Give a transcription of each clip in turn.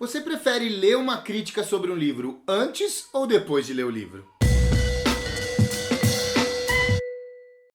Você prefere ler uma crítica sobre um livro antes ou depois de ler o livro?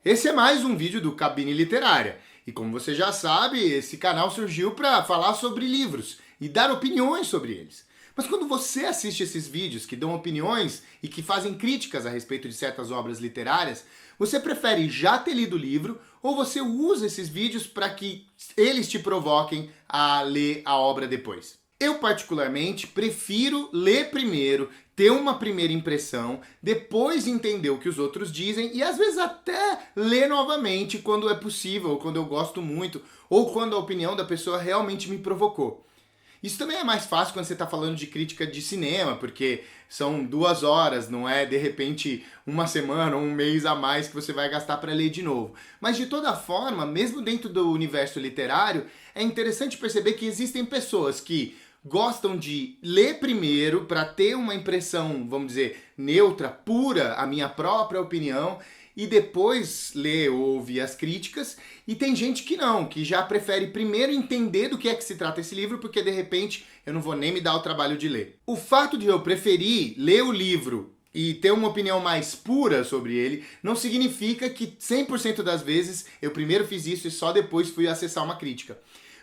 Esse é mais um vídeo do Cabine Literária. E como você já sabe, esse canal surgiu para falar sobre livros e dar opiniões sobre eles. Mas quando você assiste esses vídeos que dão opiniões e que fazem críticas a respeito de certas obras literárias, você prefere já ter lido o livro ou você usa esses vídeos para que eles te provoquem a ler a obra depois? Eu, particularmente, prefiro ler primeiro, ter uma primeira impressão, depois entender o que os outros dizem e às vezes até ler novamente quando é possível, ou quando eu gosto muito, ou quando a opinião da pessoa realmente me provocou. Isso também é mais fácil quando você está falando de crítica de cinema, porque são 2 horas, não é de repente uma semana ou um mês a mais que você vai gastar para ler de novo. Mas de toda forma, mesmo dentro do universo literário, é interessante perceber que existem pessoas que gostam de ler primeiro para ter uma impressão, vamos dizer, neutra, pura, a minha própria opinião, e depois ler ou ouvir as críticas, e tem gente que não, que já prefere primeiro entender do que é que se trata esse livro, porque de repente eu não vou nem me dar o trabalho de ler. O fato de eu preferir ler o livro e ter uma opinião mais pura sobre ele, não significa que 100% das vezes eu primeiro fiz isso e só depois fui acessar uma crítica.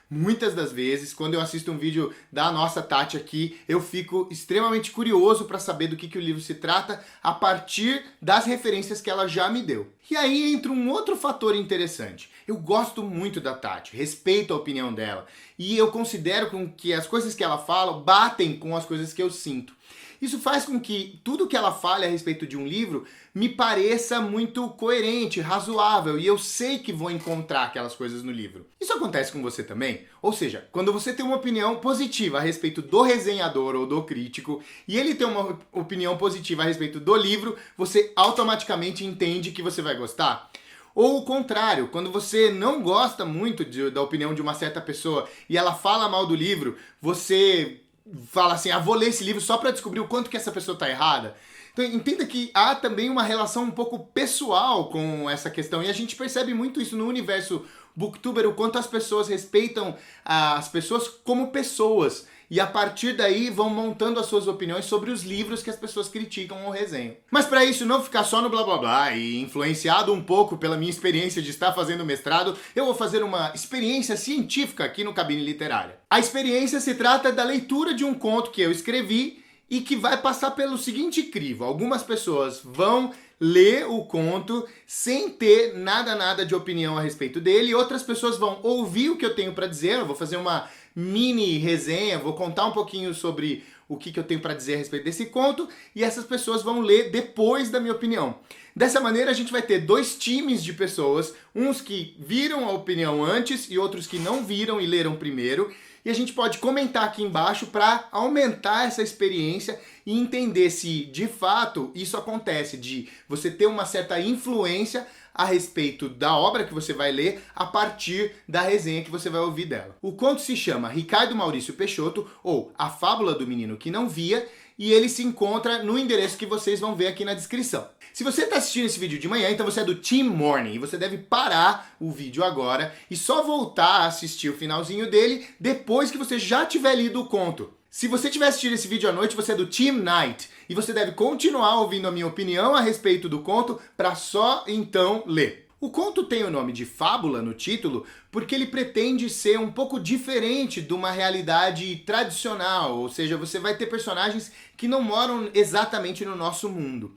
Muitas das vezes, quando eu assisto um vídeo da nossa Tati aqui, eu fico extremamente curioso para saber do que o livro se trata a partir das referências que ela já me deu. E aí entra um outro fator interessante. Eu gosto muito da Tati, respeito a opinião dela, e eu considero que as coisas que ela fala batem com as coisas que eu sinto. Isso faz com que tudo que ela fale a respeito de um livro me pareça muito coerente, razoável, e eu sei que vou encontrar aquelas coisas no livro. Isso acontece com você também? Ou seja, quando você tem uma opinião positiva a respeito do resenhador ou do crítico, e ele tem uma opinião positiva a respeito do livro, você automaticamente entende que você vai gostar? Ou o contrário, quando você não gosta muito da opinião de uma certa pessoa e ela fala mal do livro, você fala assim, vou ler esse livro só para descobrir o quanto que essa pessoa está errada. Então entenda que há também uma relação um pouco pessoal com essa questão, e a gente percebe muito isso no universo booktuber, o quanto as pessoas respeitam as pessoas como pessoas, e a partir daí vão montando as suas opiniões sobre os livros que as pessoas criticam ou resenham. Mas para isso não ficar só no blá blá blá e influenciado um pouco pela minha experiência de estar fazendo mestrado, eu vou fazer uma experiência científica aqui no Cabine Literária. A experiência se trata da leitura de um conto que eu escrevi e que vai passar pelo seguinte crivo. Algumas pessoas vão ler o conto sem ter nada de opinião a respeito dele, e outras pessoas vão ouvir o que eu tenho para dizer. Eu vou fazer uma mini resenha, vou contar um pouquinho sobre o que eu tenho para dizer a respeito desse conto, e essas pessoas vão ler depois da minha opinião. Dessa maneira a gente vai ter 2 times de pessoas, uns que viram a opinião antes e outros que não viram e leram primeiro, e a gente pode comentar aqui embaixo para aumentar essa experiência e entender se de fato isso acontece, de você ter uma certa influência a respeito da obra que você vai ler a partir da resenha que você vai ouvir dela. O conto se chama Ricardo Maurício Peixoto, ou A Fábula do Menino que Não Via, e ele se encontra no endereço que vocês vão ver aqui na descrição. Se você está assistindo esse vídeo de manhã, então você é do Team Morning, e você deve parar o vídeo agora e só voltar a assistir o finalzinho dele depois que você já tiver lido o conto. Se você estiver assistindo esse vídeo à noite, você é do Team Night, e você deve continuar ouvindo a minha opinião a respeito do conto para só então ler. O conto tem o nome de fábula no título porque ele pretende ser um pouco diferente de uma realidade tradicional, ou seja, você vai ter personagens que não moram exatamente no nosso mundo.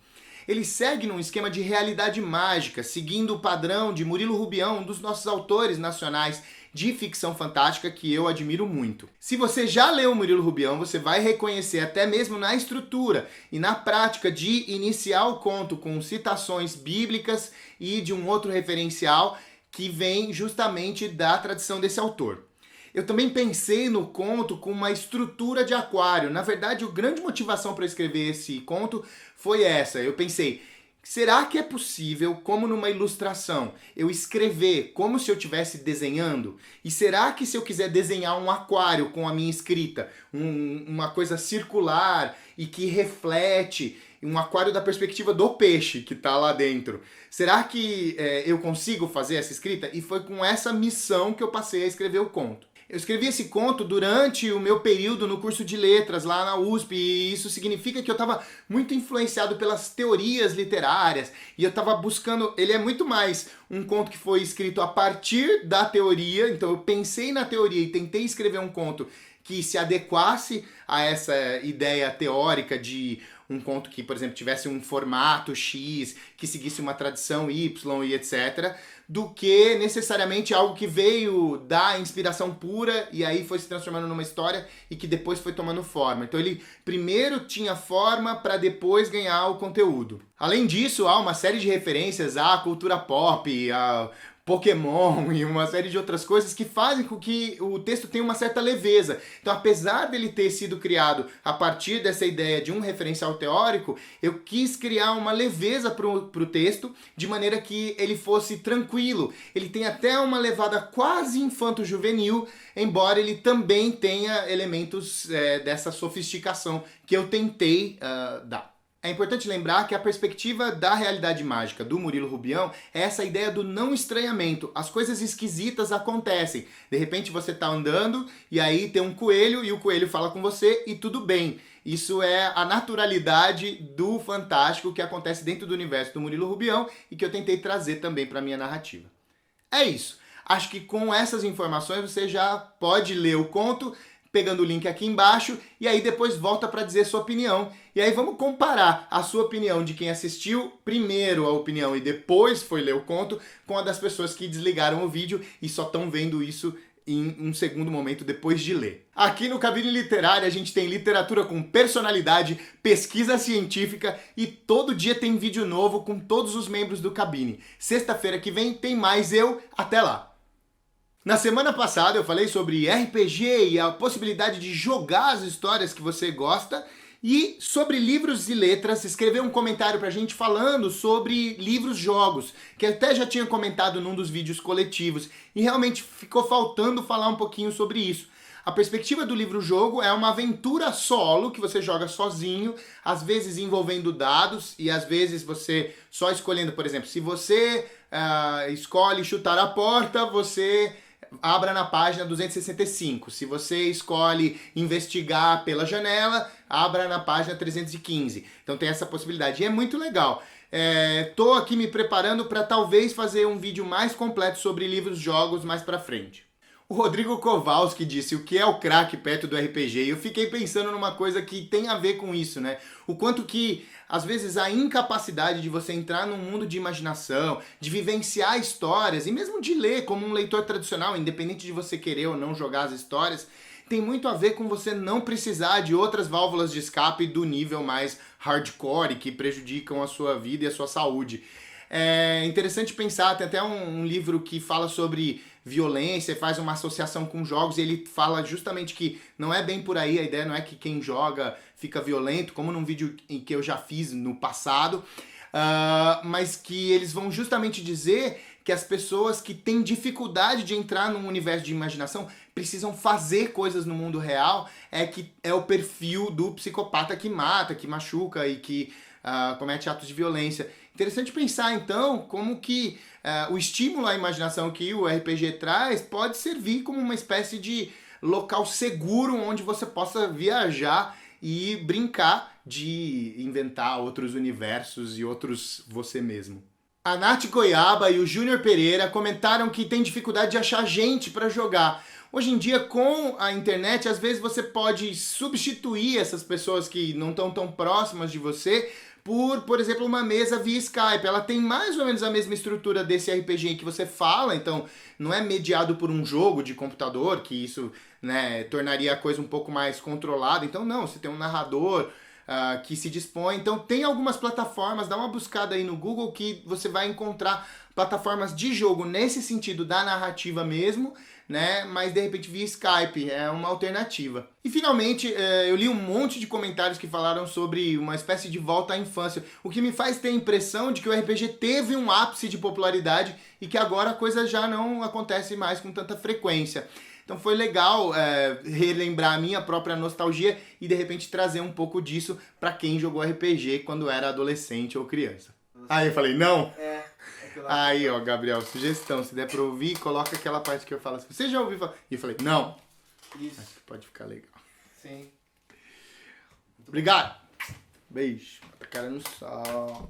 Ele segue num esquema de realidade mágica, seguindo o padrão de Murilo Rubião, um dos nossos autores nacionais de ficção fantástica que eu admiro muito. Se você já leu o Murilo Rubião, você vai reconhecer até mesmo na estrutura e na prática de iniciar o conto com citações bíblicas e de um outro referencial que vem justamente da tradição desse autor. Eu também pensei no conto com uma estrutura de aquário. Na verdade, a grande motivação para escrever esse conto foi essa. Eu pensei, será que é possível, como numa ilustração, eu escrever como se eu estivesse desenhando? E será que se eu quiser desenhar um aquário com a minha escrita, uma coisa circular e que reflete um aquário da perspectiva do peixe que está lá dentro, será que eu consigo fazer essa escrita? E foi com essa missão que eu passei a escrever o conto. Eu escrevi esse conto durante o meu período no curso de letras lá na USP, e isso significa que eu estava muito influenciado pelas teorias literárias, e eu estava buscando... Ele é muito mais um conto que foi escrito a partir da teoria, então eu pensei na teoria e tentei escrever um conto que se adequasse a essa ideia teórica de um conto que, por exemplo, tivesse um formato X, que seguisse uma tradição Y e etc., do que necessariamente algo que veio da inspiração pura e aí foi se transformando numa história e que depois foi tomando forma. Então ele primeiro tinha forma para depois ganhar o conteúdo. Além disso, há uma série de referências à cultura pop, a Pokémon e uma série de outras coisas que fazem com que o texto tenha uma certa leveza. Então, apesar dele ter sido criado a partir dessa ideia de um referencial teórico, eu quis criar uma leveza para o texto, de maneira que ele fosse tranquilo. Ele tem até uma levada quase infanto-juvenil, embora ele também tenha elementos dessa sofisticação que eu tentei dar. É importante lembrar que a perspectiva da realidade mágica do Murilo Rubião é essa ideia do não estranhamento. As coisas esquisitas acontecem. De repente você está andando e aí tem um coelho e o coelho fala com você e tudo bem. Isso é a naturalidade do fantástico que acontece dentro do universo do Murilo Rubião e que eu tentei trazer também para a minha narrativa. É isso. Acho que com essas informações você já pode ler o conto, pegando o link aqui embaixo, e aí depois volta para dizer sua opinião. E aí vamos comparar a sua opinião de quem assistiu primeiro a opinião e depois foi ler o conto com a das pessoas que desligaram o vídeo e só estão vendo isso em um segundo momento depois de ler. Aqui no Cabine Literária a gente tem literatura com personalidade, pesquisa científica e todo dia tem vídeo novo com todos os membros do Cabine. Sexta-feira que vem tem mais eu, até lá! Na semana passada eu falei sobre RPG e a possibilidade de jogar as histórias que você gosta e sobre livros e letras, escreveu um comentário pra gente falando sobre livros-jogos, que até já tinha comentado num dos vídeos coletivos e realmente ficou faltando falar um pouquinho sobre isso. A perspectiva do livro-jogo é uma aventura solo que você joga sozinho, às vezes envolvendo dados e às vezes você só escolhendo, por exemplo, se você escolhe chutar a porta, você abra na página 265. Se você escolhe investigar pela janela, abra na página 315. Então tem essa possibilidade. E é muito legal. Tô aqui me preparando para talvez fazer um vídeo mais completo sobre livros-jogos mais pra frente. O Rodrigo Kowalski disse o que é o crack perto do RPG, e eu fiquei pensando numa coisa que tem a ver com isso, né? O quanto que, às vezes, a incapacidade de você entrar num mundo de imaginação, de vivenciar histórias, e mesmo de ler como um leitor tradicional, independente de você querer ou não jogar as histórias, tem muito a ver com você não precisar de outras válvulas de escape do nível mais hardcore que prejudicam a sua vida e a sua saúde. É interessante pensar, tem até um livro que fala sobre violência, faz uma associação com jogos e ele fala justamente que não é bem por aí, a ideia não é que quem joga fica violento, como num vídeo em que eu já fiz no passado, mas que eles vão justamente dizer que as pessoas que têm dificuldade de entrar num universo de imaginação precisam fazer coisas no mundo real, que é o perfil do psicopata que mata, que machuca e que comete atos de violência. Interessante pensar, então, como que o estímulo à imaginação que o RPG traz pode servir como uma espécie de local seguro onde você possa viajar e brincar de inventar outros universos e outros você mesmo. A Nath Goiaba e o Júnior Pereira comentaram que tem dificuldade de achar gente para jogar. Hoje em dia, com a internet, às vezes você pode substituir essas pessoas que não estão tão próximas de você por exemplo, uma mesa via Skype. Ela tem mais ou menos a mesma estrutura desse RPG em que você fala, então não é mediado por um jogo de computador, que isso, né, tornaria a coisa um pouco mais controlada. Então não, você tem um narrador que se dispõe. Então tem algumas plataformas, dá uma buscada aí no Google que você vai encontrar plataformas de jogo nesse sentido da narrativa mesmo, né? Mas de repente via Skype é uma alternativa. E finalmente eu li um monte de comentários que falaram sobre uma espécie de volta à infância, o que me faz ter a impressão de que o RPG teve um ápice de popularidade e que agora a coisa já não acontece mais com tanta frequência. Então foi legal relembrar a minha própria nostalgia e de repente trazer um pouco disso para quem jogou RPG quando era adolescente ou criança. Aí eu falei, não? Aí, ó, Gabriel, sugestão. Se der pra ouvir, coloca aquela parte que eu falo assim. Você já ouviu falar? E eu falei, não. Isso. Acho que pode ficar legal. Sim. Obrigado. Beijo. Bota a cara no sol.